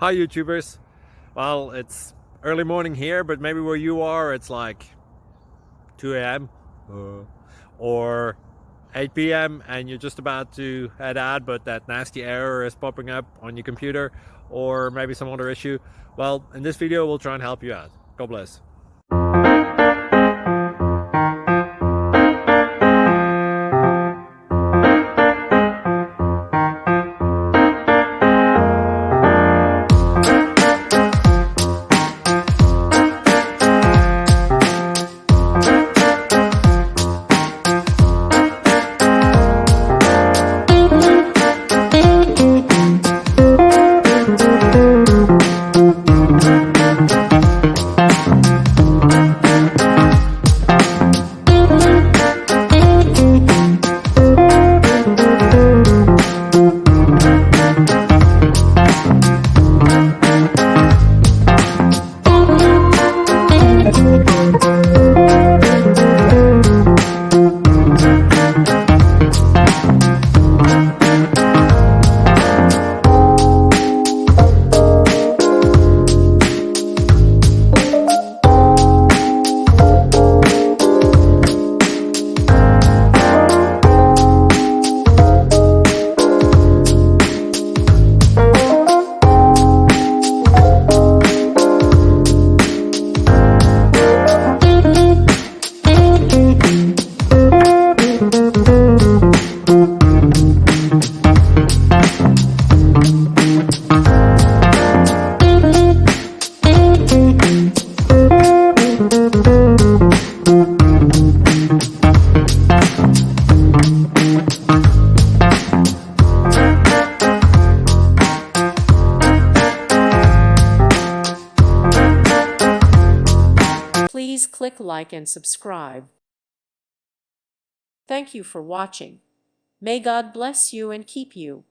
Hi YouTubers. Well, it's early morning here, but maybe where you are it's like 2 a.m. Or 8 p.m. and you're just about to head out, but that nasty error is popping up on your computer, or maybe some other issue. Well, in this video we'll try and help you out. God bless. Please click like and subscribe. Thank you for watching. May God bless you and keep you.